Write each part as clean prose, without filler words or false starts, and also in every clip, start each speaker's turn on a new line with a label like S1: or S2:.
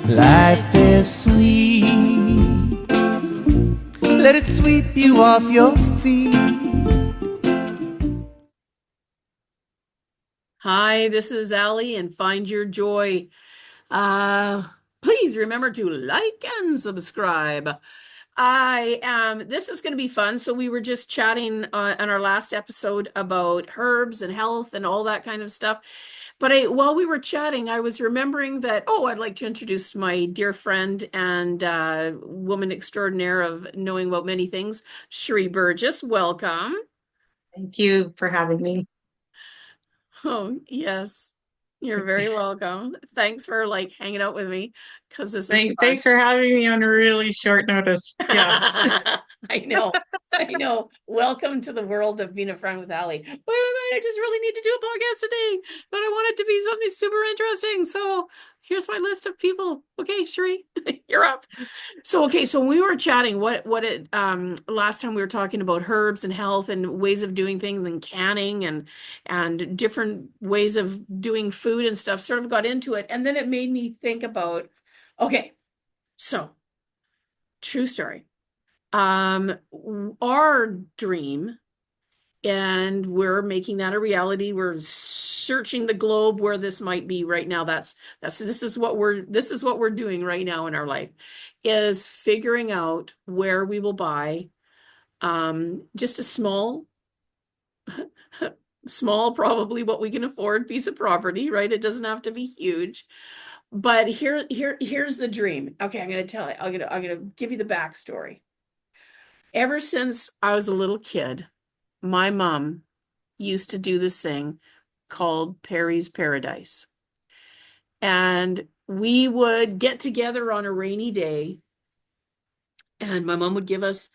S1: Life is sweet. Let it sweep you off your feet.
S2: Hi, this is Allie and Find Your Joy. Please remember to like and subscribe. This is going to be fun. So we were just chatting on our last episode about herbs and health and all that kind of stuff. But while we were chatting, I was remembering that, I'd like to introduce my dear friend and woman extraordinaire of knowing about many things, Chérie Burgess. Welcome.
S3: Thank you for having me.
S2: Oh, yes. You're very welcome. Thanks for hanging out with me because this is fun.
S3: Thanks for having me on really short notice. Yeah.
S2: I know. I know. Welcome to the world of being a friend with Allie. Wait, I just really need to do a podcast today, but I want it to be something super interesting. So here's my list of people. Okay, Chérie, you're up. So we were chatting last time we were talking about herbs and health and ways of doing things and canning and different ways of doing food and stuff, sort of got into it. And then it made me think about, okay, so true story. Our dream, and we're making that a reality. We're searching the globe where this might be right now. This is what we're doing right now in our life, is figuring out where we will buy just a small probably what we can afford piece of property, right? It doesn't have to be huge. But here's the dream. Okay, I'm gonna tell it. I'm gonna give you the backstory. Ever since I was a little kid, my mom used to do this thing called Perry's Paradise. And we would get together on a rainy day, and my mom would give us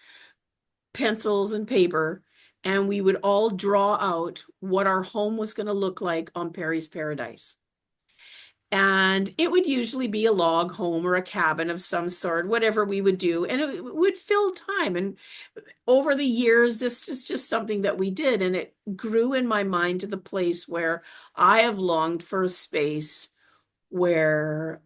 S2: pencils and paper, and we would all draw out what our home was going to look like on Perry's Paradise. And it would usually be a log home or a cabin of some sort, whatever we would do. And it would fill time. And over the years, this is just something that we did. And it grew in my mind to the place where I have longed for a space where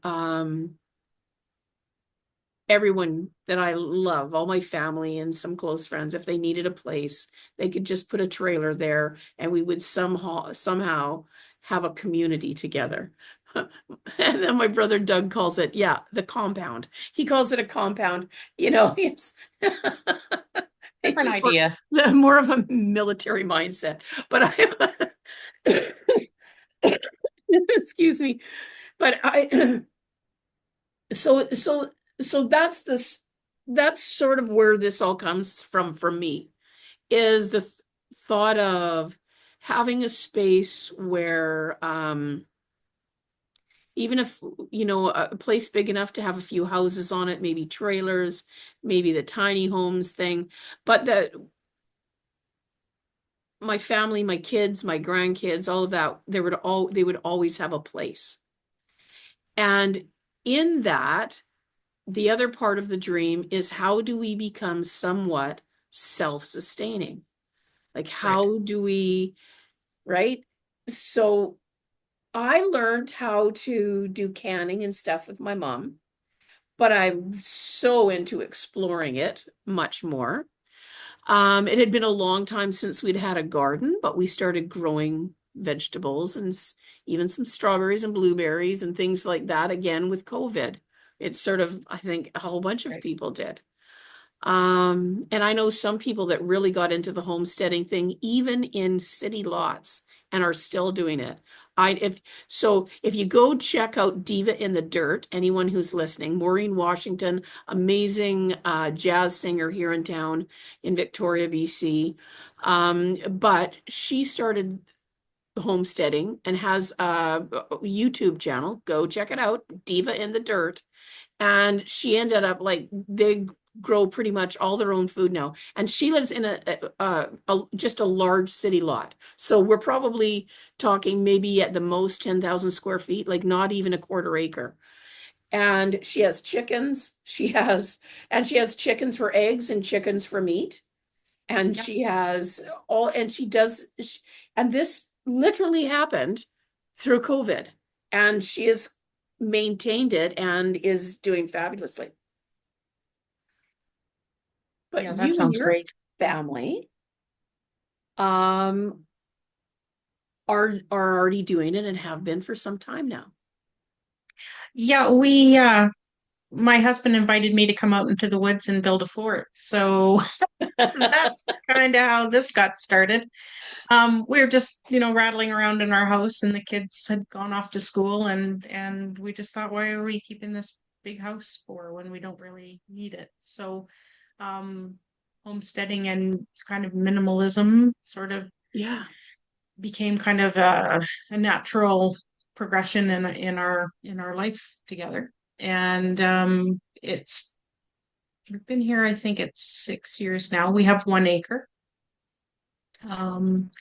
S2: everyone that I love, all my family and some close friends, if they needed a place, they could just put a trailer there and we would somehow have a community together. And then my brother Doug calls it, the compound. He calls it a compound. It's
S3: Different idea.
S2: more of a military mindset. But excuse me. But so that's sort of where this all comes from for me, is the thought of having a space where even if, a place big enough to have a few houses on it, maybe trailers, maybe the tiny homes thing, but that my family, my kids, my grandkids, all of that, they would always have a place. And in that, the other part of the dream is, how do we become somewhat self-sustaining? Like, how do we, right? So I learned how to do canning and stuff with my mom, but I'm so into exploring it much more. It had been a long time since we'd had a garden, but we started growing vegetables and even some strawberries and blueberries and things like that again with COVID. It's sort of, I think a whole bunch of people did. And I know some people that really got into the homesteading thing, even in city lots, and are still doing it. If you go check out Diva in the Dirt, anyone who's listening, Maureen Washington, amazing jazz singer here in town in Victoria, BC. But she started homesteading and has a YouTube channel. Go check it out, Diva in the Dirt. And she ended up they grow pretty much all their own food now. And she lives in just a large city lot. So we're probably talking maybe at the most 10,000 square feet, like not even a quarter acre. And she has chickens. She has chickens for eggs and chickens for meat. And she has and this literally happened through COVID. And she is maintained it and is doing fabulously. But
S3: Yeah, that
S2: you and
S3: sounds
S2: your
S3: great.
S2: family are already doing it and have been for some time now.
S3: Yeah, my husband invited me to come out into the woods and build a fort. So that's kind of how this got started. We were just, rattling around in our house and the kids had gone off to school and we just thought, why are we keeping this big house for when we don't really need it? So, um, homesteading and kind of minimalism sort of
S2: Yeah.
S3: became kind of a natural progression in our life together. And it's we've been here, I think it's 6 years now. We have 1 acre. Um,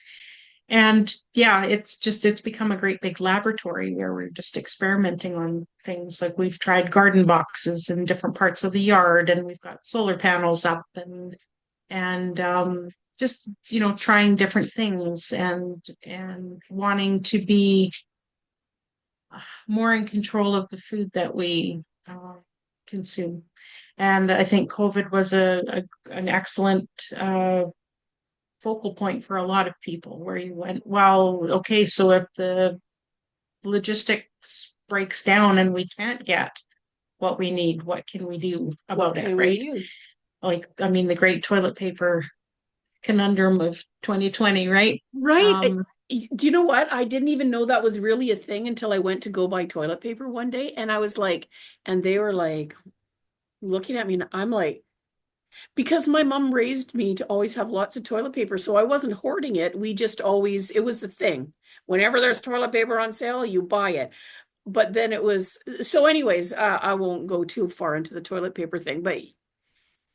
S3: and yeah, it's become a great big laboratory where we're just experimenting on things. Like we've tried garden boxes in different parts of the yard, and we've got solar panels up and just trying different things and wanting to be more in control of the food that we consume. And I think COVID was an excellent focal point for a lot of people where you went, well, okay, so if the logistics breaks down and we can't get what we need, what can we do
S2: What
S3: about it,
S2: can we
S3: right?
S2: do?
S3: Like, I mean, the great toilet paper conundrum of 2020, right?
S2: Right.
S3: Um,
S2: Do you know what? I didn't even know that was really a thing until I went to go buy toilet paper one day. And I was like, and they were like looking at me, and I'm like, because my mom raised me to always have lots of toilet paper. So I wasn't hoarding it. We just always, it was the thing. Whenever
S3: yeah,
S2: there's toilet paper on sale, you buy it. But then it was, so anyways, I won't go too far into the toilet paper thing, but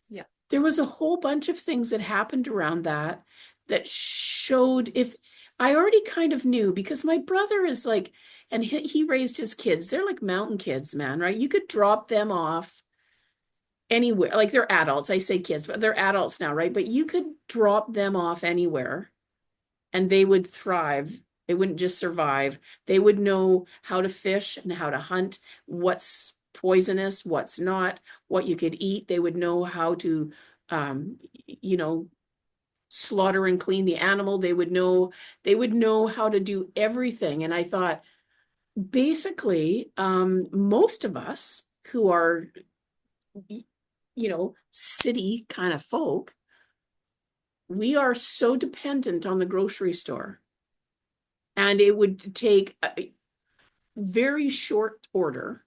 S3: yeah,
S2: there was a whole bunch of things that happened around that that showed if I already kind of knew because my brother is like, and he raised his kids. They're like mountain kids, man, right? You could drop them off anywhere. Like they're adults. I say kids, but they're adults now, right? But you could drop them off anywhere and they would thrive. They wouldn't just survive. They would know how to fish and how to hunt, what's poisonous, what's not, what you could eat. They would know how to, you know, slaughter and clean the animal. They would know how to do everything. And I thought, basically, most of us who are, city kind of folk, we are so dependent on the grocery store. And it would take a very short order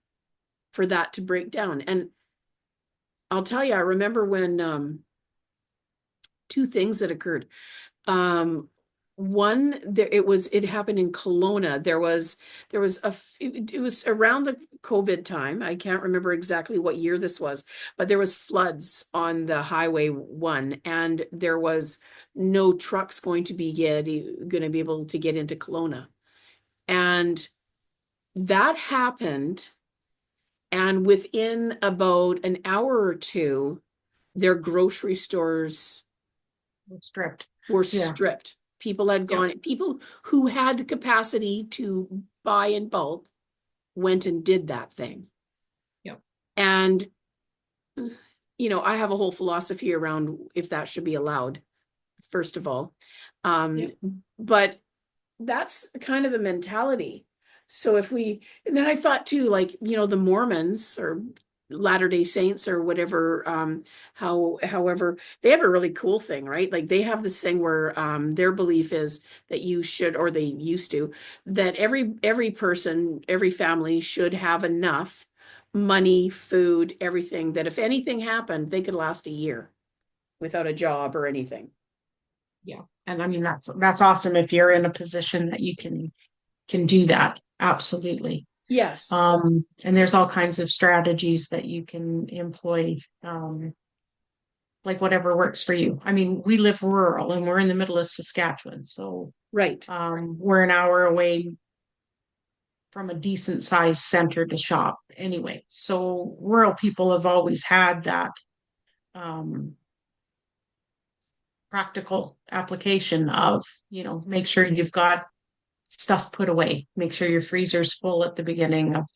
S2: for that to break down. And I'll tell you, I remember when two things that occurred. Um, One, it happened in Kelowna. It was around the COVID time. I can't remember exactly what year this was, but there was floods on the Highway 1, and there was no trucks going to be able to get into Kelowna. And that happened, and within about an hour or two, their grocery stores
S3: stripped.
S2: were
S3: Yeah,
S2: stripped. People who had the capacity to buy in bulk went and did that thing.
S3: yeah,
S2: And, I have a whole philosophy around if that should be allowed, first of all.
S3: yeah.
S2: But that's kind of the mentality. So and then I thought too, like, the Mormons or Latter-day Saints or whatever, however, they have a really cool thing, right? Like they have this thing where their belief is that you should, or they used to, that every person, every family should have enough money, food, everything, that if anything happened, they could last a year without a job or anything.
S3: Yeah. And I mean that's awesome if you're in a position that you can do that. Absolutely.
S2: Yes.
S3: And there's all kinds of strategies that you can employ, like whatever works for you. I mean, we live rural and we're in the middle of Saskatchewan, so
S2: Right.
S3: we're an hour away from a decent sized center to shop anyway. So rural people have always had that um practical application of, make sure you've got stuff put away. Make sure your freezer's full at the beginning of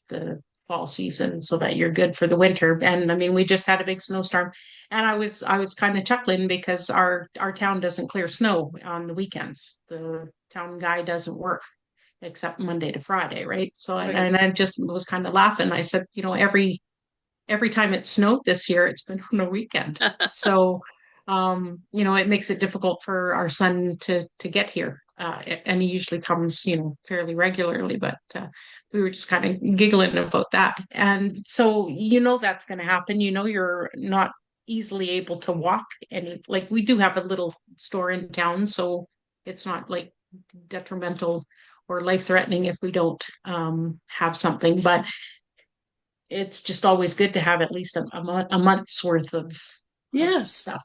S3: fall season so that you're good for the winter. And I mean, we just had a big snowstorm, and I was kind of chuckling because our town doesn't clear snow on the weekends. The town guy doesn't work except Monday to Friday, right? So
S2: Right.
S3: and I just was kind of laughing. I said, every time it snowed this year, it's been on a weekend. So it makes it difficult for our son to get here. And he usually comes, fairly regularly, but we were just kind of giggling about that. And so that's going to happen. You're not easily able to walk any, like we do have a little store in town, so it's not like detrimental or life threatening if we don't have something, but it's just always good to have at least a month's worth of
S2: Yes.
S3: stuff,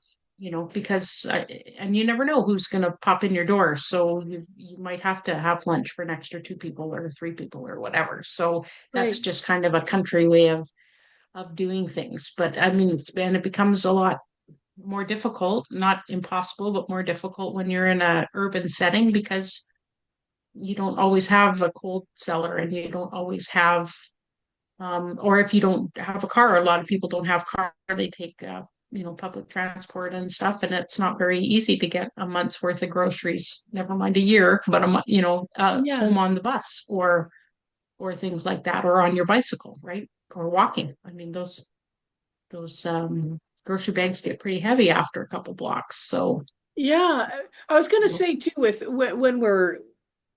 S3: because and you never know who's going to pop in your door. So you might have to have lunch for an extra two people or three people or whatever. So that's
S2: Right.
S3: just kind of a country way of doing things. But I mean, and it becomes a lot more difficult, not impossible, but more difficult when you're in a urban setting because you don't always have a cold cellar and you don't always have or if you don't have a car, a lot of people don't have car. They take, public transport and stuff, and it's not very easy to get a month's worth of groceries. Never mind a year, but a month,
S2: Yeah.
S3: home on the bus or things like that, or on your bicycle, right? Or walking. I mean, those grocery bags get pretty heavy after a couple blocks. So,
S2: Yeah, I was going to
S3: you know,
S2: say too, with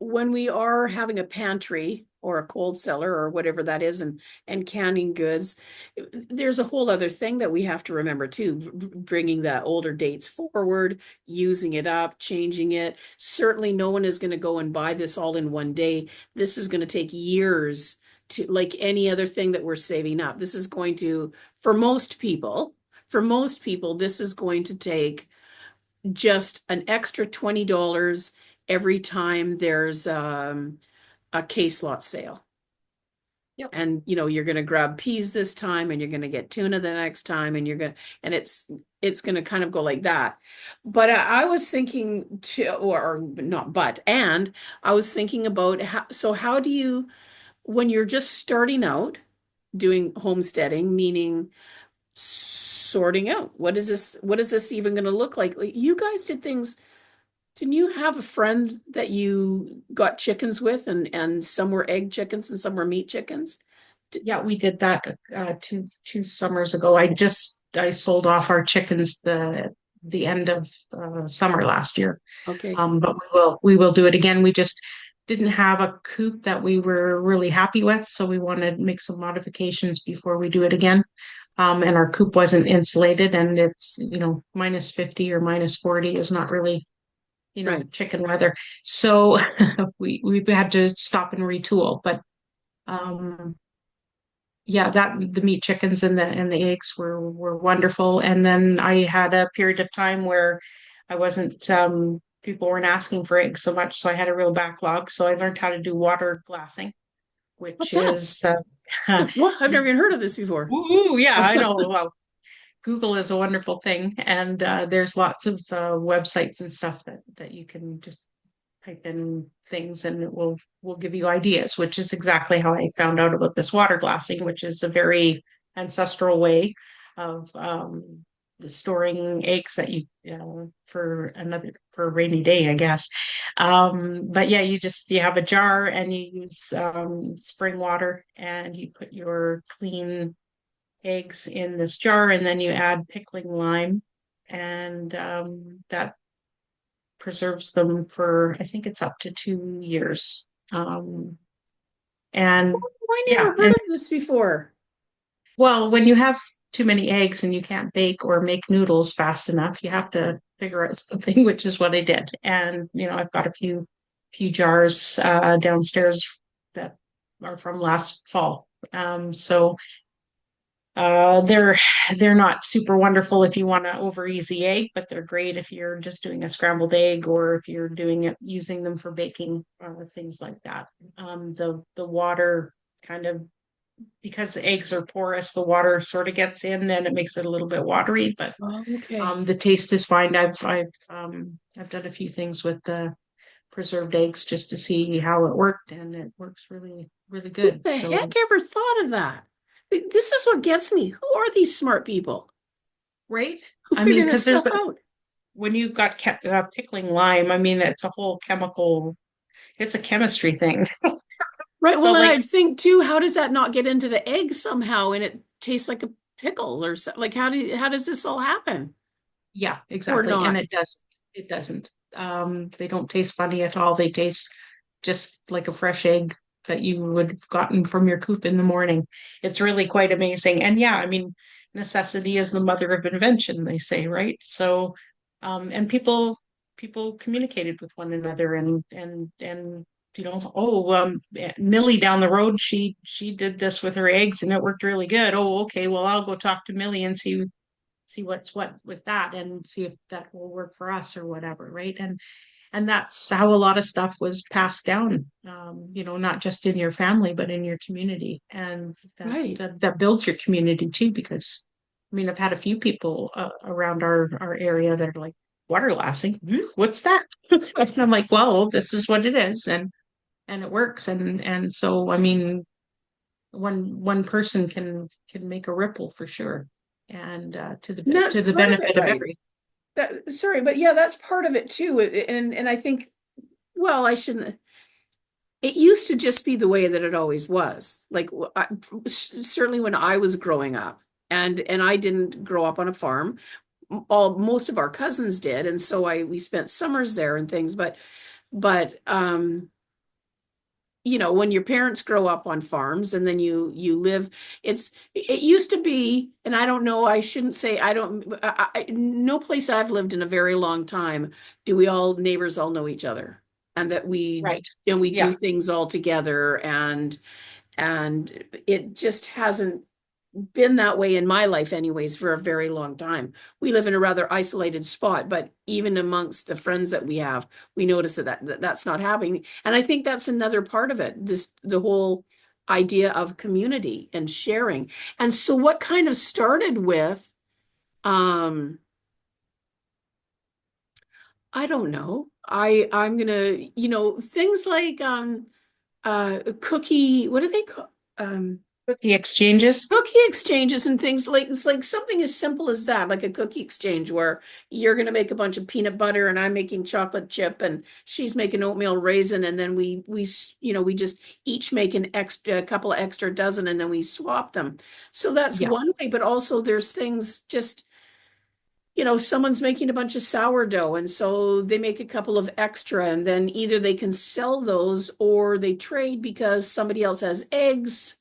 S2: when we are having a pantry or a cold cellar or whatever that is, and canning goods, there's a whole other thing that we have to remember too, bringing the older dates forward, using it up, changing it. Certainly, no one is going to go and buy this all in one day. This is going to take years to, like any other thing that we're saving up. This is going to, for most people, this is going to take just an extra $20 every time there's a case lot sale.
S3: yep.
S2: And you're going to grab peas this time and you're going to get tuna the next time and it's going to kind of go like that. But I was thinking or not, and I was thinking about how do you, when you're just starting out doing homesteading, meaning sorting out what is this even going to look like you guys did things. Didn't you have a friend that you got chickens with, and some were egg chickens and some were meat chickens?
S3: Yeah, we did that two summers ago. I sold off our chickens the end of summer last year.
S2: Okay.
S3: But we will do it again. We just didn't have a coop that we were really happy with, so we want to make some modifications before we do it again. And our coop wasn't insulated, and it's minus 50 or minus 40 is not really
S2: Right.
S3: chicken weather. So we've had to stop and retool. But um, yeah, that the meat chickens and the eggs were wonderful. And then I had a period of time where I wasn't people weren't asking for eggs so much, so I had a real backlog. So I learned how to do water glassing,
S2: What's
S3: which
S2: that?
S3: is
S2: What? I've never even heard of this before.
S3: ooh, yeah, I know. Well, Google is a wonderful thing, and there's lots of websites and stuff that you can just type in things and it will give you ideas, which is exactly how I found out about this water glassing, which is a very ancestral way of storing eggs that you for a rainy day, I guess. But yeah, you have a jar and you use spring water and you put your clean eggs in this jar and then you add pickling lime and that preserves them for I think it's up to 2 years. And
S2: I
S3: yeah,
S2: never heard
S3: and
S2: of this before.
S3: well, when you have too many eggs and you can't bake or make noodles fast enough, you have to figure out something, which is what I did. And I've got a few jars downstairs that are from last fall. So they're not super wonderful if you want to over easy egg, but they're great if you're just doing a scrambled egg or if you're doing it using them for baking or things like that. The water kind of because eggs are porous, the water sort of gets in and it makes it a little bit watery, but
S2: Oh, okay.
S3: the taste is fine. I've done a few things with preserved eggs just to see how it worked, and it works really, really
S2: Who
S3: good.
S2: the
S3: So,
S2: heck ever thought of that? This is what gets me. Who are these smart people
S3: right?
S2: who
S3: I mean,
S2: figure this
S3: because there's
S2: stuff
S3: the
S2: out?
S3: when you've got pickling lime, I mean, it's a whole chemical, it's a chemistry thing.
S2: Right.
S3: So,
S2: Well, and
S3: like,
S2: I'd think too, how does that not get into the egg somehow and it tastes like a pickle or so, like how does this all happen?
S3: yeah,
S2: Or
S3: exactly. And
S2: not?
S3: it doesn't. They don't taste funny at all. They taste just like a fresh egg that you would have gotten from your coop in the morning. It's really quite amazing. And yeah, I mean, necessity is the mother of invention, they say, right? So, and people communicated with one another and oh, Millie down the road, she did this with her eggs and it worked really good. Oh, okay, well, I'll go talk to Millie and see what's what with that and see if that will work for us or whatever, right? And that's how a lot of stuff was passed down, not just in your family but in your community, and that
S2: Right.
S3: that builds your community too. Because I mean, I've had a few people around our area that are like, water lasting, what's that? And I'm like, well, this is what it is, and it works, and so I mean, one person can make a ripple for sure, and
S2: And that's
S3: to the
S2: part of it,
S3: benefit of
S2: right?
S3: every.
S2: Sorry, but yeah, that's part of it too. And I think, well, I shouldn't. It used to just be the way that it always was. Like certainly when I was growing up, and I didn't grow up on a farm. Most of our cousins did, and so I we spent summers there and things. But when your parents grow up on farms and then you live, it used to be, and I don't know, I shouldn't say I don't no place I've lived in a very long time do we all neighbors all know each other, and that
S3: Right.
S2: we do
S3: Yeah.
S2: things all together, and it just hasn't been that way in my life anyways for a very long time. We live in a rather isolated spot, but even amongst the friends that we have, we notice that's not happening. And I think that's another part of it, just the whole idea of community and sharing. And so what kind of started with, um, I don't know. I'm gonna, things like cookie, what do they call
S3: Cookie exchanges.
S2: cookie exchanges and things like it's like something as simple as that, like a cookie exchange where you're going to make a bunch of peanut butter and I'm making chocolate chip and she's making oatmeal raisin, and then we just each make a couple of extra dozen and then we swap them. So that's
S3: Yeah.
S2: one way, but also there's things just someone's making a bunch of sourdough and so they make a couple of extra and then either they can sell those or they trade because somebody else has eggs,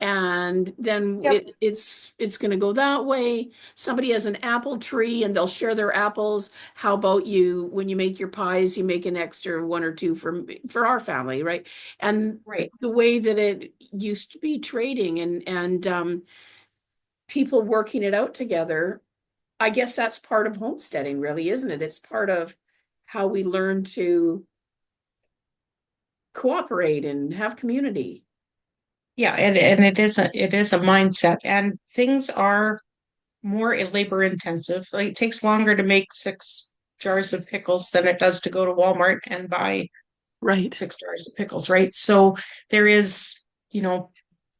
S2: and then
S3: Yep.
S2: it's going to go that way. Somebody has an apple tree and they'll share their apples. How about you, when you make your pies, you make an extra one or two for our family, right? And
S3: Right.
S2: the way that it used to be trading and people working it out together, I guess that's part of homesteading, really, isn't it? It's part of how we learn to cooperate and have community.
S3: Yeah, and it is a mindset, and things are more labor intensive. Like, it takes longer to make 6 jars of pickles than it does to go to Walmart and buy
S2: Right.
S3: 6 jars of pickles, right? So there is, you know,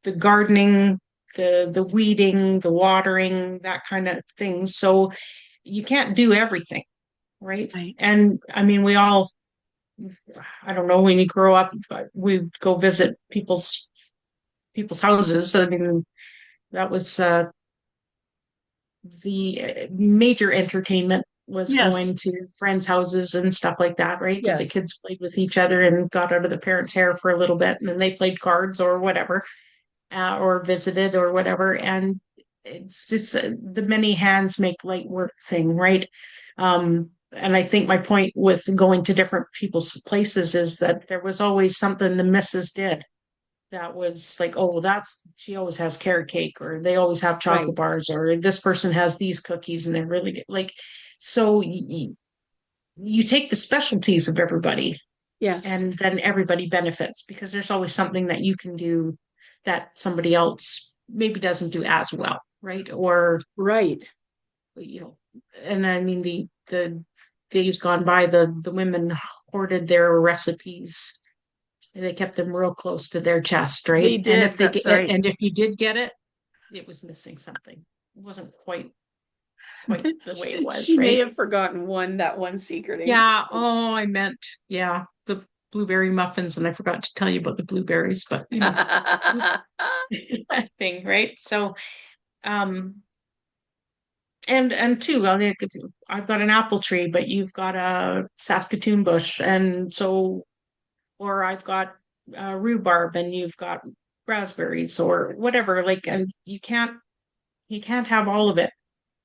S3: the gardening, the weeding, the watering, that kind of thing. So you can't do everything, right?
S2: Right.
S3: And I mean, I don't know, when you grow up, we go visit people's houses. I mean, that was the major entertainment was
S2: Yes.
S3: going to friends' houses and stuff like that, right? The
S2: Yes.
S3: kids played with each other and got out of the parents' hair for a little bit, and then they played cards or whatever, or visited or whatever. And it's just the many hands make light work thing, right? And I think my point with going to different people's places is that there was always something the missus did that was like, oh, she always has carrot cake, or they always have
S2: Right.
S3: chocolate bars, or this person has these cookies and they're really good. Like, so you take the specialties of everybody
S2: Yes.
S3: and then everybody benefits, because there's always something that you can do that somebody else maybe doesn't do as well, right? Or,
S2: Right.
S3: you know, and I mean, the days gone by, the women hoarded their recipes. They kept them real close to their chest,
S2: They
S3: right? And
S2: did, that's right.
S3: if you did get it, it was missing something. It wasn't quite the way it was,
S2: She may
S3: right?
S2: have forgotten that one secret
S3: Yeah.
S2: ingredient.
S3: Oh, I meant, yeah, the blueberry muffins, and I forgot to tell you about the blueberries, but thing, right? So, um, and two, like if I've got an apple tree, but you've got a Saskatoon bush, and so, or I've got rhubarb, and you've got raspberries, or whatever. Like, and you can't have all of it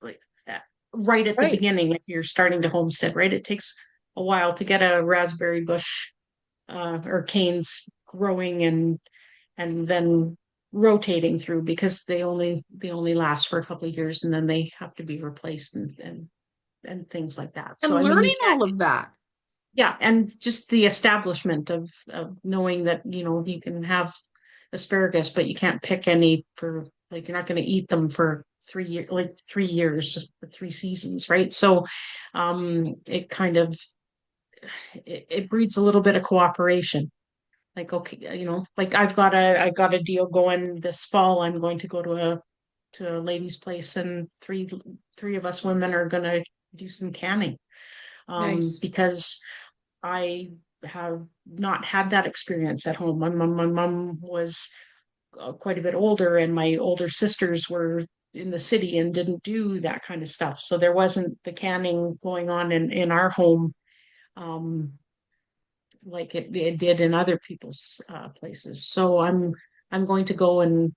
S3: like that right at the
S2: Right.
S3: beginning if you're starting to homestead, right? It takes a while to get a raspberry bush or canes growing and then rotating through because they only last for a couple of years and then they have to be replaced and things like that.
S2: And
S3: So I mean you
S2: learning
S3: can't,
S2: all of that.
S3: yeah, and just the establishment of knowing that, you know, you can have asparagus, but you can't pick any for like you're not going to eat them for 3 years, like 3 years, for 3 seasons, right? So it kind of it breeds a little bit of cooperation. Like, okay, you know, like I got a deal going this fall. I'm going to go to a lady's place and three of us women are gonna do some canning.
S2: Nice.
S3: Because I have not had that experience at home. My mom was quite a bit older, and my older sisters were in the city and didn't do that kind of stuff. So there wasn't the canning going on in our home, um, like it did in other people's places. So I'm going to go and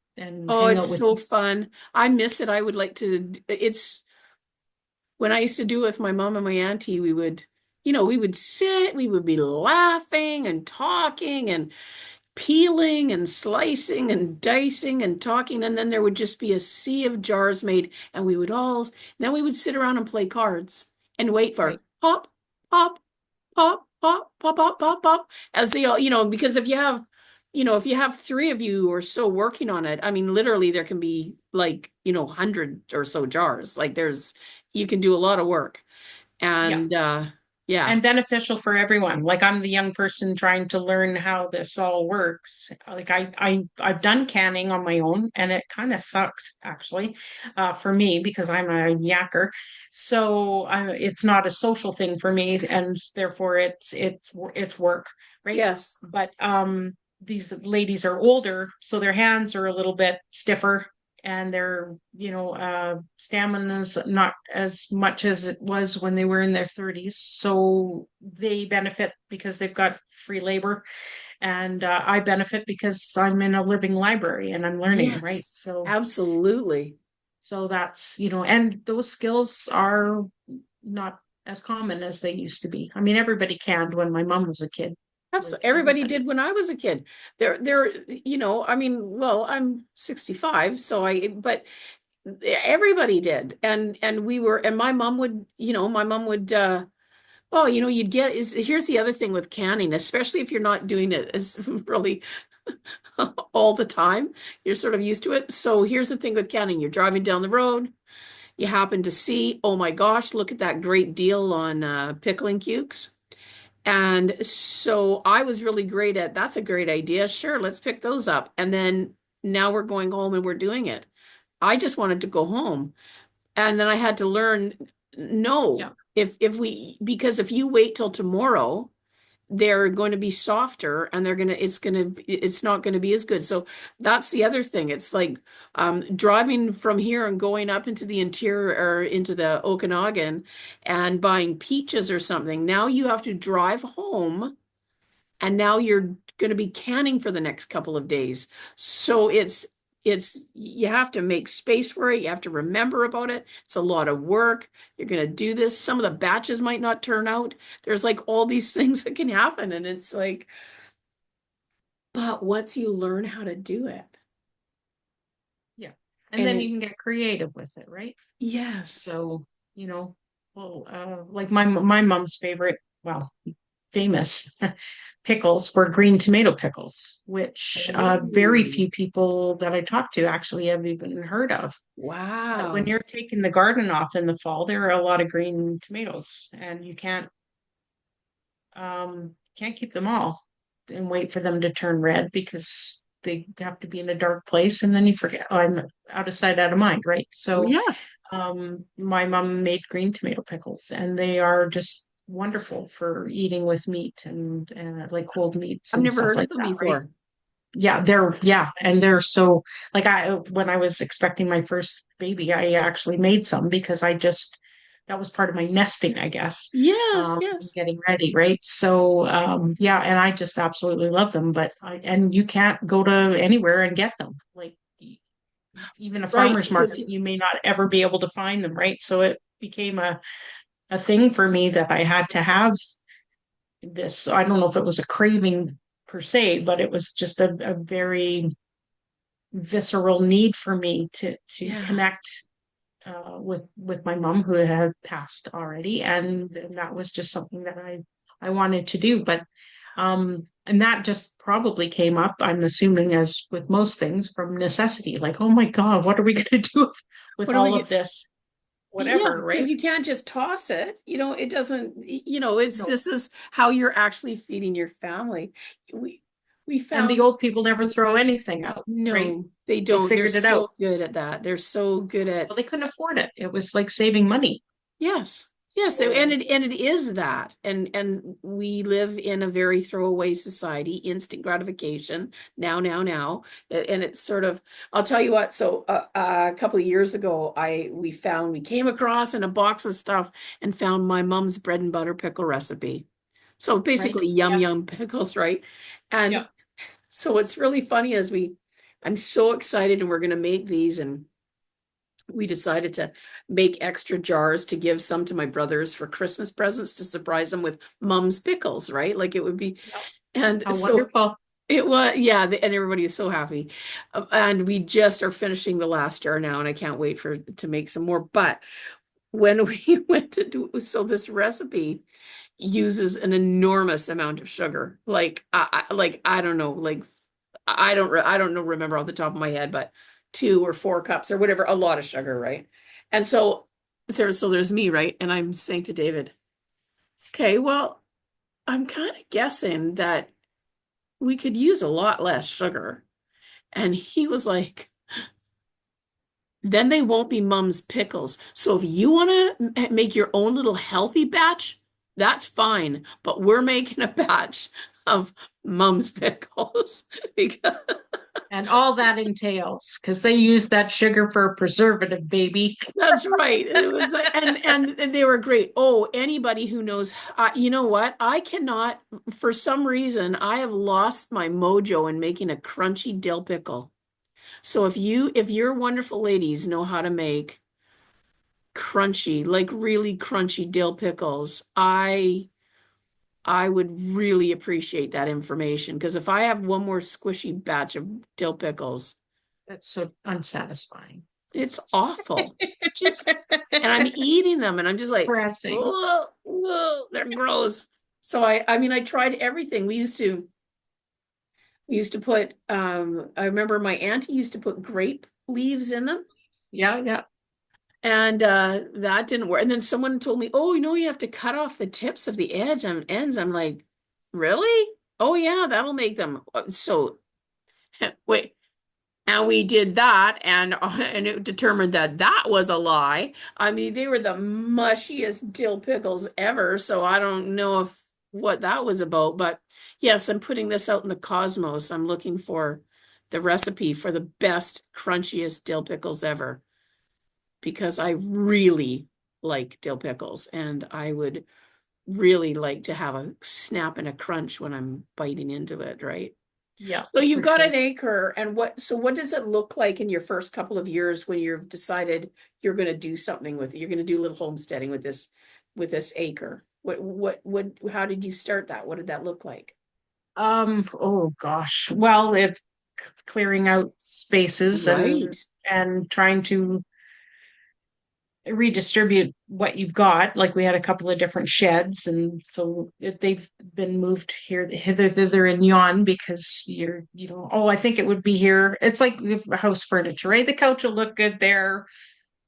S2: Oh,
S3: hang
S2: it's
S3: out with
S2: so
S3: you.
S2: fun. I miss it. I would like to, it's when I used to do it with my mom and my auntie, we would, we would sit, we would be laughing and talking and peeling and slicing and dicing and talking, and then there would just be a sea of jars made, and then we would sit around and play cards and wait
S3: Right.
S2: for pop, pop, pop, pop, pop, pop, pop, pop, as they all, because if you have three of you or so working on it, I mean, literally there can be like, 100 or so jars. Like you can do a lot of work.
S3: Yeah.
S2: And yeah,
S3: And beneficial for everyone. Like I'm the young person trying to learn how this all works. Like I've done canning on my own, and it kind of sucks actually, for me because I'm a yacker. So it's not a social thing for me, and therefore it's work, right?
S2: yes,
S3: But these ladies are older, so their hands are a little bit stiffer and their stamina's not as much as it was when they were in their 30s, so they benefit because they've got free labor, and I benefit because I'm in a living library and I'm learning, right?
S2: yes, absolutely.
S3: So that's, and those skills are not as common as they used to be. I mean, everybody canned when my mom was a kid, like
S2: Everybody
S3: everybody.
S2: did when I was a kid. I mean, well, I'm 65, but everybody did. And my mom would, oh, here's the other thing with canning, especially if you're not doing it as really all the time, you're sort of used to it. So here's the thing with canning. You're driving down the road, you happen to see, oh my gosh, look at that great deal on pickling cukes. And so I was really great at that's a great idea. Sure, let's pick those up. And then now we're going home and we're doing it. I just wanted to go home. And then I had to learn no,
S3: Yeah.
S2: because if you wait till tomorrow, they're going to be softer and it's not going to be as good. So that's the other thing. It's like driving from here and going up into the interior or into the Okanagan and buying peaches or something. Now you have to drive home and now you're going to be canning for the next couple of days. So it's you have to make space for it. You have to remember about it. It's a lot of work. You're going to do this. Some of the batches might not turn out. There's like all these things that can happen, and it's like, but once you learn how to do it,
S3: Yeah. And
S2: and
S3: then you
S2: it
S3: can get creative with it, right?
S2: yes,
S3: So, well, like my mom's favorite, well, famous pickles were green tomato pickles, which very few people that I talked to actually have even heard of. But when
S2: Wow.
S3: you're taking the garden off in the fall, there are a lot of green tomatoes, and you can't keep them all and wait for them to turn red because they have to be in a dark place, and then you forget, oh, I'm out of sight, out of mind, right? So
S2: Yes.
S3: my mom made green tomato pickles, and they are just wonderful for eating with meat and like cold meats
S2: I've
S3: and
S2: never
S3: stuff
S2: heard of
S3: like
S2: them
S3: that, right?
S2: before.
S3: Yeah, and they're so like I when I was expecting my first baby, I actually made some because I just that was part of my nesting, I guess.
S2: Yes, yes.
S3: Getting ready, right? So yeah, and I just absolutely love them, but and you can't go to anywhere and get them. Like even a
S2: Right,
S3: farmer's
S2: because
S3: market, you may not ever be able to find them, right? So it became a thing for me that I had to have this. I don't know if it was a craving per se, but it was just a very visceral need for me to
S2: yeah.
S3: connect with my mom who had passed already, and that was just something that I wanted to do. But and that just probably came up, I'm assuming, as with most things, from necessity. Like, oh my God, what are we going to do with
S2: What are
S3: all
S2: we
S3: of this?
S2: Yeah,
S3: Whatever,
S2: because
S3: right?
S2: you can't just toss it. It doesn't, it's
S3: No.
S2: this is how you're actually feeding your family. We we
S3: And the
S2: found
S3: old people never throw anything out, right?
S2: no, they
S3: They
S2: don't. They're
S3: figured it out.
S2: so good at that. They're so good at
S3: Well, they couldn't afford it. It was like saving money.
S2: yes. Yes,
S3: So
S2: and it is that. And we live in a very throwaway society, instant gratification, now. And it's sort of I'll tell you what, so a couple of years ago we came across in a box of stuff and found my mom's bread and butter pickle recipe. So
S3: right?
S2: basically
S3: Yes.
S2: yum pickles, right?
S3: Yeah.
S2: And so what's really funny is I'm so excited and we're gonna make these and we decided to make extra jars to give some to my brothers for Christmas presents to surprise them with mom's pickles, right? Like it would be,
S3: Yeah.
S2: and
S3: How
S2: so
S3: wonderful.
S2: it was, yeah, and everybody is so happy. And we just are finishing the last jar now, and I can't wait for to make some more. But when we went to do, so this recipe uses an enormous amount of sugar. Like I don't know, like I don't know remember off the top of my head, but 2 or 4 cups or whatever, a lot of sugar, right? And so there's me, right? And I'm saying to David, okay, well, I'm kind of guessing that we could use a lot less sugar. And he was like, then they won't be mom's pickles. So if you want to make your own little healthy batch, that's fine. But we're making a batch of mom's pickles because
S3: And all that entails, because they use that sugar for a preservative, baby.
S2: that's right. It was like, and they were great. Oh, anybody who knows, you know what? I cannot, for some reason, I have lost my mojo in making a crunchy dill pickle. So if your wonderful ladies know how to make crunchy, like really crunchy dill pickles, I would really appreciate that information because if I have one more squishy batch of dill pickles,
S3: That's so unsatisfying.
S2: it's awful. It's just, and I'm eating them and I'm just like,
S3: Pressing.
S2: whoa, whoa, they're gross. So I mean, I tried everything. We used to put, I remember my auntie used to put grape leaves in them.
S3: Yeah, yeah.
S2: And that didn't work. And then someone told me, "Oh, you have to cut off the tips of the ends." I'm like, "Really? Oh yeah, that'll make them." So wait, and we did that, and and it determined that that was a lie. I mean, they were the mushiest dill pickles ever. So I don't know if what that was about, but yes, I'm putting this out in the cosmos. I'm looking for the recipe for the best, crunchiest dill pickles ever because I really like dill pickles and I would really like to have a snap and a crunch when I'm biting into it, right?
S3: Yeah,
S2: So you've
S3: for
S2: got
S3: sure.
S2: an acre and what does it look like in your first couple of years when you've decided you're going to do something with it? You're going to do a little homesteading with this acre. How did you start that? What did that look like?
S3: Oh gosh. Well, it's clearing out spaces
S2: Right.
S3: and trying to redistribute what you've got. Like we had a couple of different sheds, and so they've been moved here, hither, thither, and yon because oh, I think it would be here. It's like house furniture, right? The couch will look good there,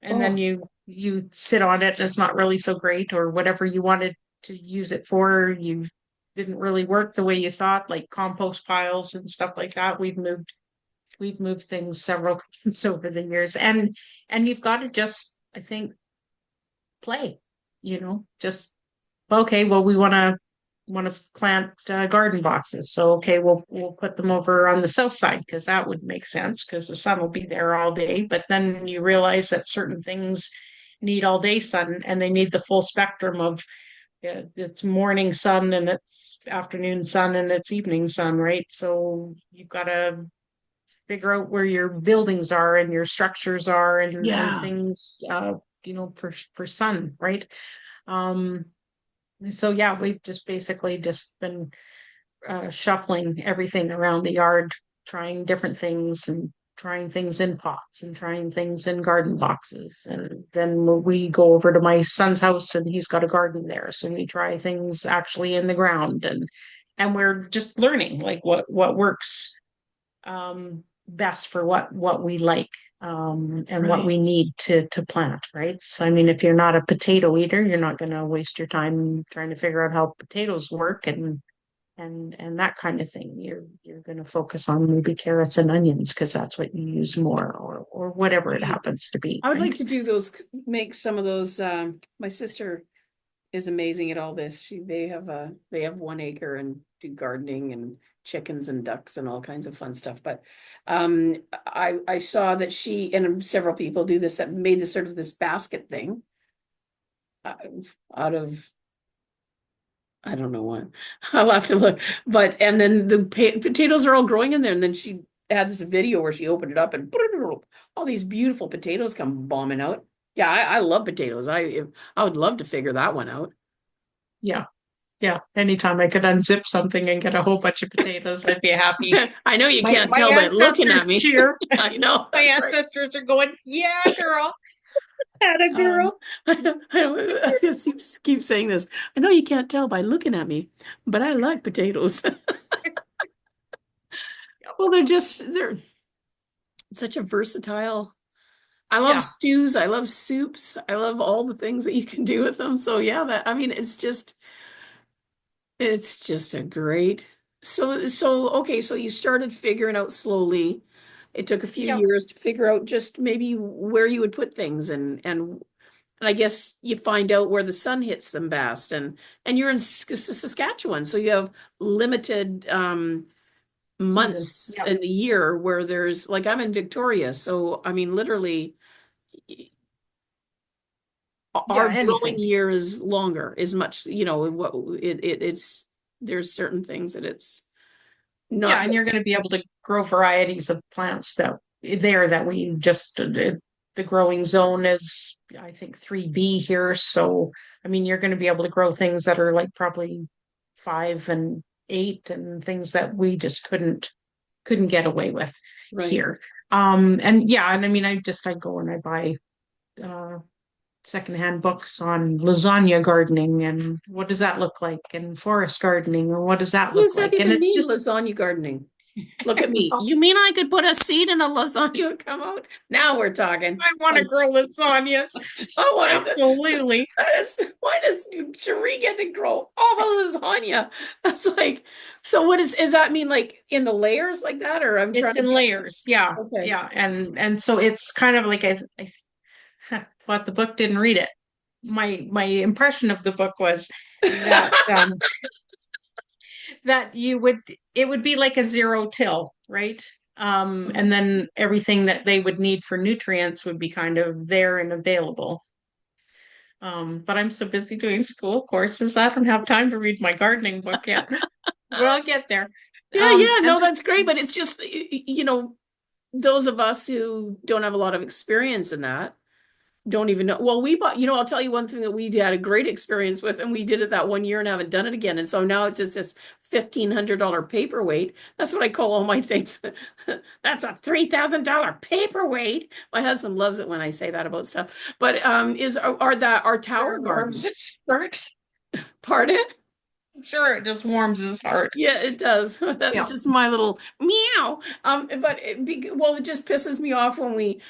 S3: and then
S2: Oh,
S3: you sit on it, and it's not really so great, or whatever you wanted to use it for, you didn't really work the way you thought, like compost piles and stuff like that. We've moved things several times over the years, and you've got to just, I think, play, just okay, well, we want to plant garden boxes, so okay, we'll put them over on the south side because that would make sense because the sun will be there all day. But then you realize that certain things need all day sun, and they need the full spectrum of it's morning sun and it's afternoon sun and it's evening sun, right? So you've got to figure out where your buildings are and your structures are, and
S2: yeah.
S3: things for sun, right? um so yeah, we've just basically just been shuffling everything around the yard, trying different things, and trying things in pots and trying things in garden boxes. And then we go over to my son's house and he's got a garden there. So we try things actually in the ground, and we're just learning like what works best for what we like, and what
S2: Right.
S3: we need to plant, right? So I mean, if you're not a potato eater, you're not going to waste your time trying to figure out how potatoes work and that kind of thing. You're going to focus on maybe carrots and onions because that's what you use more, or whatever it
S2: Right.
S3: happens to be,
S2: I would like
S3: right?
S2: to do those, make some of those. My sister is amazing at all this. They have 1 acre and do gardening and chickens and ducks and all kinds of fun stuff. But I saw that she and several people do this, that made this sort of this basket thing uh, out of, I don't know what. I'll have to look. But and then the potatoes are all growing in there, and then she had this video where she opened it up and all these beautiful potatoes come bombing out. Yeah, I love potatoes. I would love to figure that one out.
S3: Yeah, yeah. Anytime I could unzip something and get a whole bunch of potatoes, I'd be happy.
S2: I know you can't
S3: My
S2: tell by looking at
S3: ancestors
S2: me.
S3: cheer.
S2: I know,
S3: My
S2: that's right.
S3: ancestors are going, yeah, girl, had a
S2: Um,
S3: girl.
S2: I just keep saying this. I know you can't tell by looking at me, but I like potatoes. Well, they're such a versatile. I love
S3: Yeah,
S2: stews. I love soups. I love all the things that you can do with them. So yeah, that I mean, it's just a great. So okay, so you started figuring out slowly. It took a few
S3: yeah.
S2: years to figure out just maybe where you would put things, and I guess you find out where the sun hits them best. And you're in Saskatchewan, so you have limited
S3: Season.
S2: months
S3: Yeah,
S2: in the year where there's like I'm in Victoria, so I mean literally
S3: yeah.
S2: our growing
S3: Anything.
S2: year is longer, is much, what it's there's certain things that it's
S3: Yeah,
S2: not.
S3: and you're going to be able to grow varieties of plants that we just the growing zone is, I think, 3B here. So I mean, you're going to be able to grow things that are like probably 5 and 8, and things that we just couldn't get away with
S2: Right.
S3: here. And yeah, and I mean, I go and I buy uh secondhand books on lasagna gardening and what does that look like, and forest gardening and what does that
S2: What
S3: look
S2: does that
S3: like, and
S2: even
S3: it's
S2: mean,
S3: just
S2: lasagna gardening? Look at me. You mean I could put a seed in a lasagna and come out? Now we're talking.
S3: I want to grow lasagnas.
S2: I wanted to.
S3: Absolutely.
S2: Why does Cherie get to grow all the lasagna? That's like, so what is that mean, like in the layers like that? Or I'm trying
S3: It's
S2: to
S3: in
S2: guess.
S3: layers. Yeah.
S2: Okay.
S3: Yeah. And so it's kind of like I but the book didn't read it. My impression of the book was that that it would be like a zero till, right? And then everything that they would need for nutrients would be kind of there and available. But I'm so busy doing school courses, I don't have time to read my gardening book yet. But I'll get there.
S2: Yeah, yeah,
S3: And
S2: no,
S3: just
S2: that's great. But it's just, those of us who don't have a lot of experience in that, Don't even know. Well, we bought, I'll tell you one thing that we had a great experience with, and we did it that one year and haven't done it again. And so now it's just this $1,500 paperweight. That's what I call all my things. That's a $3,000 paperweight. My husband loves it when I say that about stuff. But our tower
S3: Sure, it warms
S2: garden.
S3: his heart.
S2: Pardon?
S3: Sure, it just warms his heart.
S2: Yeah, it does. That's
S3: Yeah.
S2: just my little meow. But it just pisses me off when we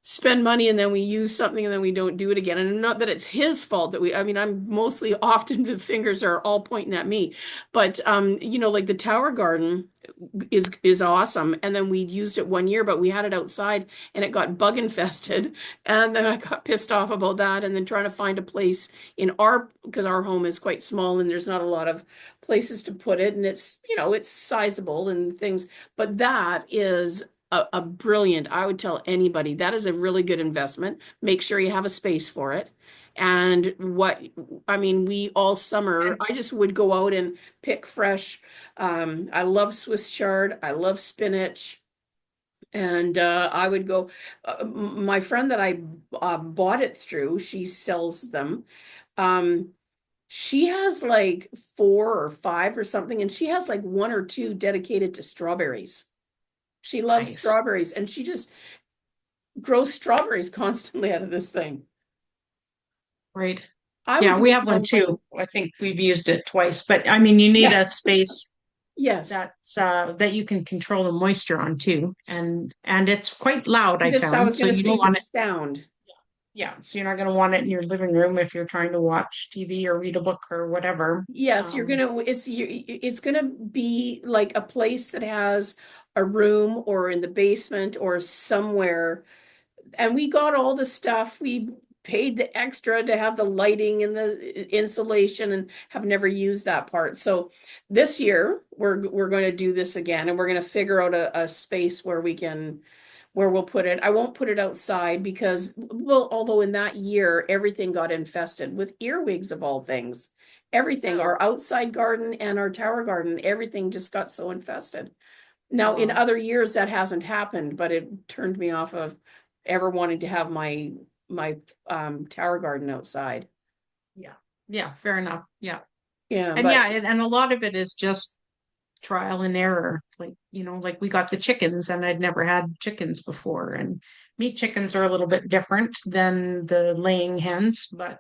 S2: spend money and then we use something and then we don't do it again. And not that it's his fault that I mean, I'm mostly often the fingers are all pointing at me. But like the tower garden is awesome. And then we used it one year, but we had it outside and it got bug infested. And then I got pissed off about that. And then trying to find a place because our home is quite small and there's not a lot of places to put it. And it's sizable and things. But that is a brilliant, I would tell anybody that is a really good investment. Make sure you have a space for it. And we all summer, I just would go out and pick fresh. I love Swiss chard. I love spinach. And I would go, my friend that I bought it through, she sells them. She has like 4 or 5 or something, and she has like 1 or 2 dedicated to strawberries. She loves
S3: Nice.
S2: strawberries and she just grows strawberries constantly out of this thing.
S3: Right.
S2: I
S3: Yeah,
S2: would
S3: we
S2: make
S3: have
S2: more
S3: one
S2: money.
S3: too. I think we've used it twice, but I mean, you need
S2: Yeah.
S3: a space
S2: Yes.
S3: that you can control the moisture on too. And it's quite loud, I
S2: This I
S3: found.
S2: was
S3: So
S2: going to
S3: you don't
S2: say the
S3: want it,
S2: sound.
S3: yeah, so you're not going to want it in your living room if you're trying to watch TV or read a book or whatever.
S2: Yes, it's gonna be like a place that has a room or in the basement or somewhere. And we got all the stuff. We paid the extra to have the lighting and the insulation and have never used that part. So this year we're going to do this again and we're going to figure out a space where we'll put it. I won't put it outside because, well, although in that year everything got infested with earwigs of all things. Everything,
S3: Oh,
S2: our outside garden and our tower garden, everything just got so infested.
S3: oh
S2: Now, in
S3: well.
S2: other years that hasn't happened, but it turned me off of ever wanting to have my tower garden outside.
S3: Yeah. Yeah, fair enough. Yeah.
S2: Yeah,
S3: And
S2: but
S3: yeah, and a lot of it is just trial and error. Like, like we got the chickens and I'd never had chickens before. And meat chickens are a little bit different than the laying hens, but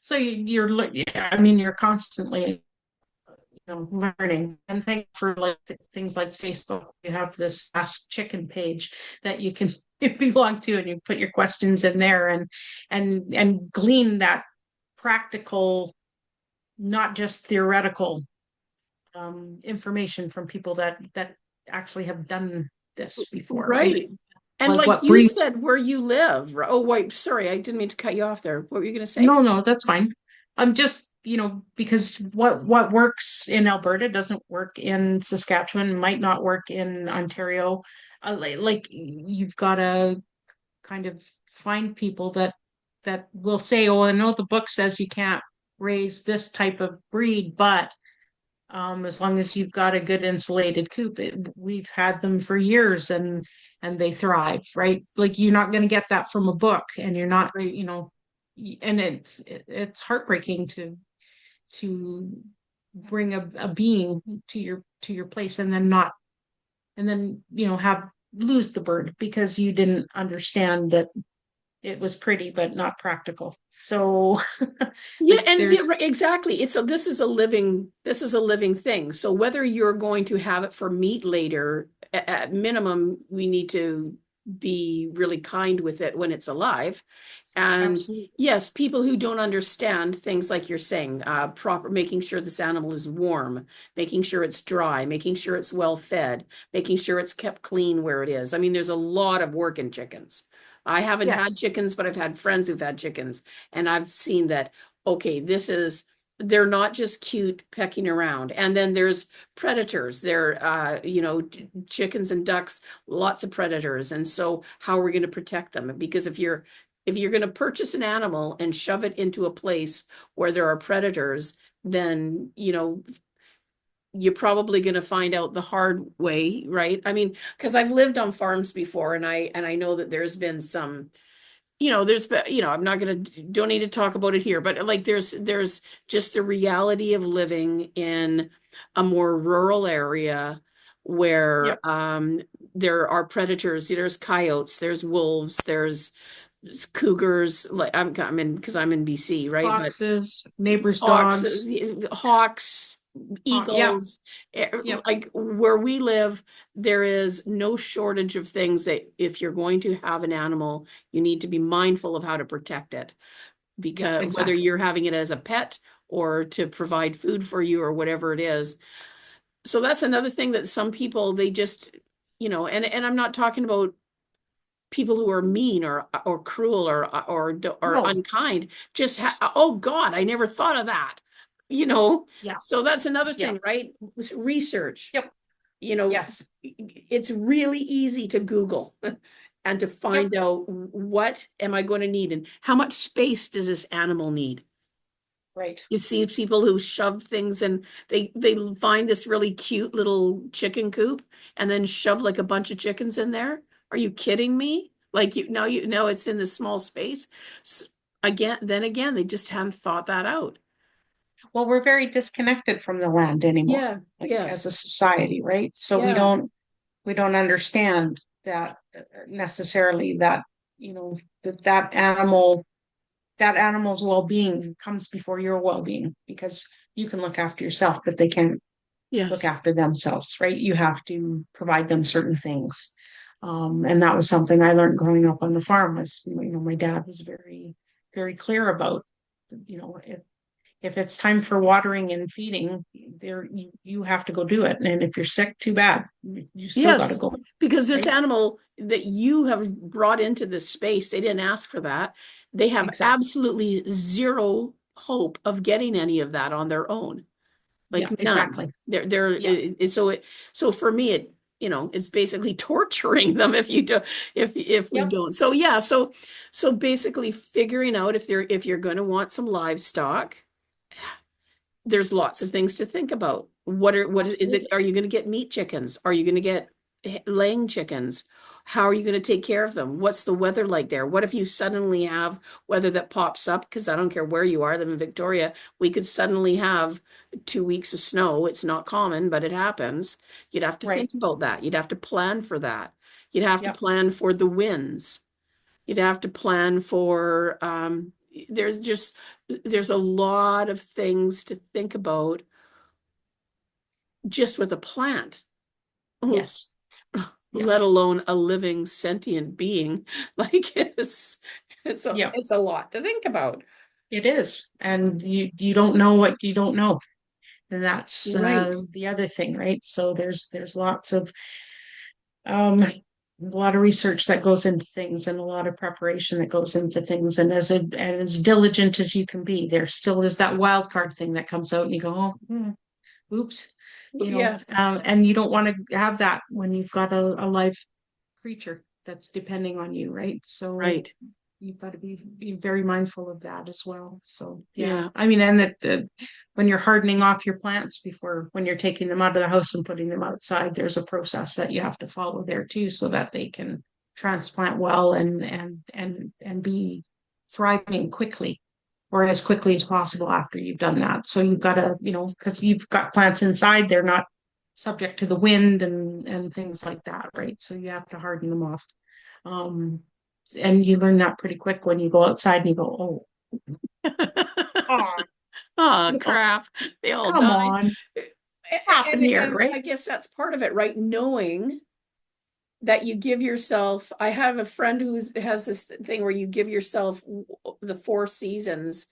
S3: so yeah, I mean, you're constantly, learning. And thank for like things like Facebook. You have this Ask Chicken page that you can belong to, and you put your questions in there and glean that practical, not just theoretical information from people that actually have done this before, right?
S2: right. And
S3: Like
S2: like
S3: what
S2: you
S3: breeds?
S2: said, where you live. Oh, wait, sorry, I didn't mean to cut you off there. What were you going to say?
S3: No, no, that's fine. I'm just, because what works in Alberta doesn't work in Saskatchewan, might not work in Ontario. Like you've got to kind of find people that will say, "Oh, I know the book says you can't raise this type of breed, but as long as you've got a good insulated coop, we've had them for years and they thrive, right? Like you're not going to get that from a book, and you're not,
S2: Right.
S3: and it's heartbreaking to bring a being to your place and then not and then have lose the bird because you didn't understand that it was pretty but not practical. So
S2: Yeah,
S3: like
S2: and
S3: there's
S2: right, exactly. This is a living thing. So whether you're going to have it for meat later, at minimum, we need to be really kind with it when it's alive. And
S3: absolutely.
S2: yes, people who don't understand things like you're saying, making sure this animal is warm, making sure it's dry, making sure it's well fed, making sure it's kept clean where it is. I mean, there's a lot of work in chickens. I haven't had
S3: Yes.
S2: chickens, but I've had friends who've had chickens, and I've seen that, okay, they're not just cute pecking around. And then there's predators. Chickens and ducks, lots of predators. And so how are we going to protect them? Because if you're going to purchase an animal and shove it into a place where there are predators, then, you're probably going to find out the hard way, right? I mean, because I've lived on farms before and I know that there's been some I'm not gonna, don't need to talk about it here, but like there's just the reality of living in a more rural area where
S3: Yep.
S2: there are predators, there's coyotes, there's wolves, there's cougars, like I'm in because I'm in BC, right? But
S3: Foxes, neighbors'
S2: foxes,
S3: dogs.
S2: hawks,
S3: Yeah.
S2: eagles,
S3: Yep.
S2: like where we live, there is no shortage of things that if you're going to have an animal, you need to be mindful of how to protect it.
S3: Yep.
S2: Because whether
S3: Exactly.
S2: you're having it as a pet or to provide food for you or whatever it is. So that's another thing that some people, they just, and I'm not talking about people who are mean or cruel or
S3: No.
S2: unkind. Just oh God, I never thought of that. You know,
S3: Yeah.
S2: so that's another
S3: Yeah.
S2: thing, right? Research.
S3: Yep.
S2: You know,
S3: Yes.
S2: it's really easy to Google and to
S3: Yep.
S2: find out what am I going to need and how much space does this animal need.
S3: Right.
S2: You see people who shove things and they find this really cute little chicken coop and then shove like a bunch of chickens in there. Are you kidding me? Like you know it's in this small space. Again, they just hadn't thought that out.
S3: Well, we're very disconnected from the land anymore,
S2: Yeah,
S3: like as a
S2: yes.
S3: society, right? So
S2: Yeah.
S3: we don't understand that necessarily that, that animal's well-being comes before your well-being because you can look after yourself, but they can't look
S2: Yes.
S3: after themselves, right? You have to provide them certain things. And that was something I learned growing up on the farm was, my dad was very, very clear about, if it's time for watering and feeding, you have to go do it. And if you're sick, too bad. You still got to
S2: Yes.
S3: go,
S2: Because this
S3: right?
S2: animal that you have brought into this space, they didn't ask for that. They have
S3: Exactly.
S2: absolutely zero hope of getting any of that on their own.
S3: Yeah,
S2: Like none.
S3: exactly. Yeah.
S2: So for me it's basically torturing them if you do if we
S3: Yep.
S2: don't. So yeah, so basically figuring out if you're going to want some livestock, there's lots of things to think about. Is it?
S3: Absolutely.
S2: Are you going to get meat chickens? Are you going to get laying chickens? How are you going to take care of them? What's the weather like there? What if you suddenly have weather that pops up? Because I don't care where you are, I live in Victoria, we could suddenly have 2 weeks of snow. It's not common, but it happens. You'd have to
S3: Right.
S2: think about that. You'd have to plan for that. You'd have to
S3: Yep.
S2: plan for the winds. You'd have to plan for there's just there's a lot of things to think about just with a plant,
S3: Yes. Yeah.
S2: let alone a living sentient being. Like
S3: Yeah.
S2: it's a lot to think about.
S3: It is. And you don't know what you don't know. And that's
S2: Right.
S3: the other thing, right? So there's a lot of research that goes into things and a lot of preparation that goes into things. And as diligent as you can be, there still is that wild card thing that comes out and you go, oh, oops,
S2: Yeah.
S3: and you don't want to have that when you've got a live creature that's depending on you, right? So
S2: Right.
S3: you've got to be very mindful of that as well. So yeah,
S2: Yeah.
S3: I mean, and that when you're hardening off your plants before when you're taking them out of the house and putting them outside, there's a process that you have to follow there too, so that they can transplant well and be thriving quickly or as quickly as possible after you've done that. So you've got to, because you've got plants inside, they're not subject to the wind and things like that, right? So you have to harden them off. Um, and you learn that pretty quick when you go outside and you go, oh,
S2: Oh, crap. They all
S3: come
S2: died.
S3: on,
S2: And,
S3: happened here,
S2: and
S3: right?
S2: I guess that's part of it, right? Knowing that you give yourself, I have a friend who has this thing where you give yourself the 4 seasons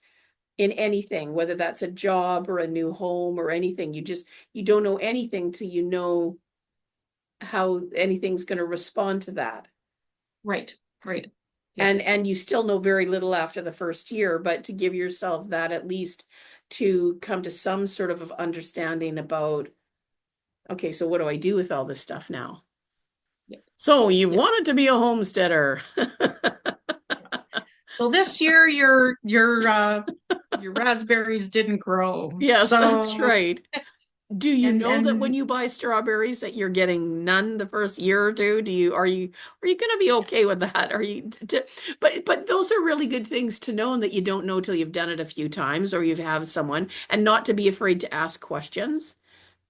S2: in anything, whether that's a job or a new home or anything. You don't know anything till you know how anything's going to respond to that.
S3: Right, right. Yeah,
S2: And you still know very little after the first year, but to give yourself that at least to come to some sort of understanding about, okay, so what do I do with all this stuff now?
S3: yeah,
S2: So you've
S3: yeah.
S2: wanted to be a homesteader.
S3: So this year your raspberries didn't grow.
S2: Yes, that's
S3: So
S2: right. Do you know that when
S3: And
S2: you buy strawberries that you're getting none the first year or two? Are you going to be okay with that? Are you but those are really good things to know and that you don't know till you've done it a few times or you've had someone, and not to be afraid to ask questions.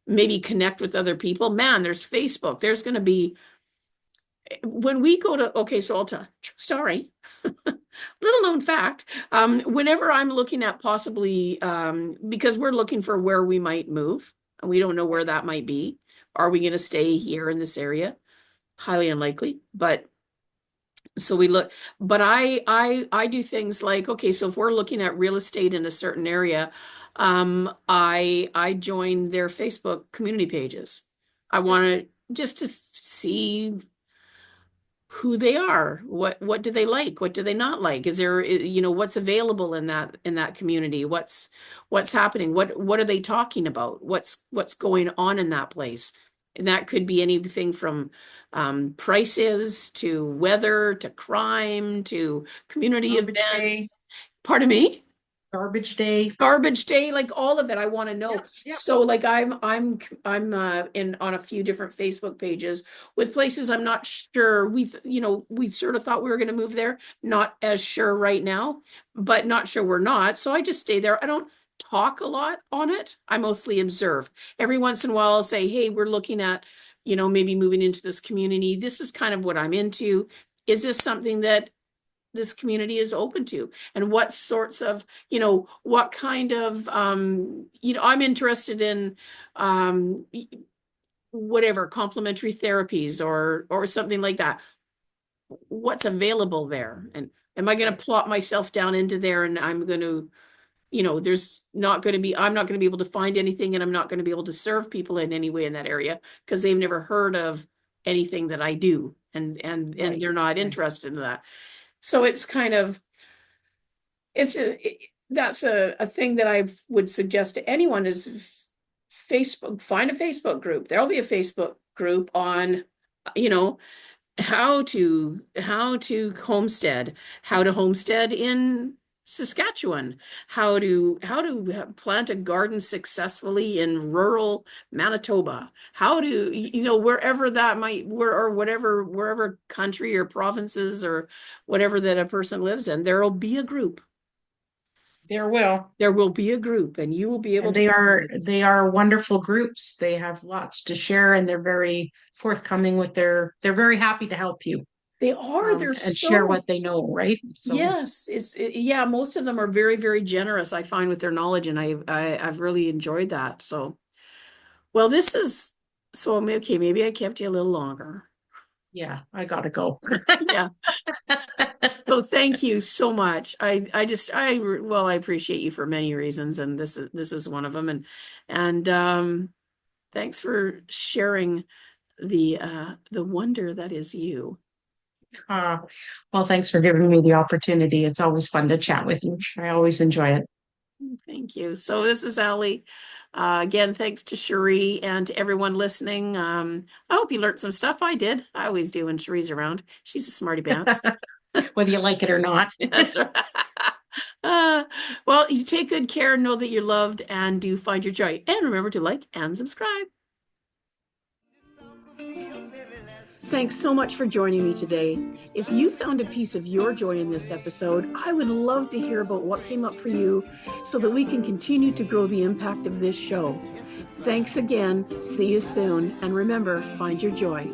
S2: Maybe connect with other people. Man, there's Facebook. There's going to be when we go to, okay, so I'll tell true story. Little known fact. Whenever I'm looking at possibly, because we're looking for where we might move, and we don't know where that might be. Are we going to stay here in this area? Highly unlikely. But so we look, but I do things like, okay, so if we're looking at real estate in a certain area, I join their Facebook community pages. I want to just to see who they are, what do they like, what do they not like, is there, what's available in that community, what's happening, what are they talking about, what's going on in that place. And that could be anything from prices to weather to crime to community
S3: Garbage day.
S2: events. Pardon me?
S3: Garbage day.
S2: Garbage day, like all of it, I want to know.
S3: Yeah.
S2: So like I'm in on a few different Facebook pages with places I'm not sure. We sort of thought we were going to move there, not as sure right now, but not sure we're not. So I just stay there. I don't talk a lot on it. I mostly observe. Every once in a while I'll say, hey, we're looking at, maybe moving into this community. This is kind of what I'm into. Is this something that this community is open to, and what sorts of, what kind of, I'm interested in, whatever complementary therapies or something like that. What's available there? And am I going to plot myself down into there and I'm going to, I'm not going to be able to find anything, and I'm not going to be able to serve people in any way in that area because they've never heard of anything that I do, and
S3: Right,
S2: they're not
S3: right.
S2: interested in that. So it's kind of, that's a thing that I would suggest to anyone is Facebook, find a Facebook group. There'll be a Facebook group on, how to homestead, in Saskatchewan, how to plant a garden successfully in rural Manitoba, how to, wherever that might, wherever country or provinces or whatever that a person lives in, there will be a group.
S3: There will
S2: be a group, and you will be able
S3: And
S2: to.
S3: they are wonderful groups. They have lots to share, and they're very forthcoming with they're very happy to help you.
S2: They are. They're
S3: and
S2: so
S3: share what they know, right? So
S2: yes, yeah. Most of them are very, very generous, I find, with their knowledge, and I've really enjoyed that. So, well, this is so okay. Maybe I kept you a little longer.
S3: yeah, I gotta go.
S2: Yeah. So thank you so much. I appreciate you for many reasons, and this is one of them. And thanks for sharing the wonder that is you.
S3: Well, thanks for giving me the opportunity. It's always fun to chat with you. I always enjoy it.
S2: Thank you. So this is Allie. Again, thanks to Chérie and to everyone listening. I hope you learned some stuff. I did. I always do when Cherie's around. She's a smarty pants.
S3: Whether you like it or not.
S2: That's right. Well, you take good care, know that you're loved, and do find your joy. And remember to like and subscribe. Thanks so much for joining me today. If you found a piece of your joy in this episode, I would love to hear about what came up for you so that we can continue to grow the impact of this show. Thanks again. See you soon. And remember, find your joy.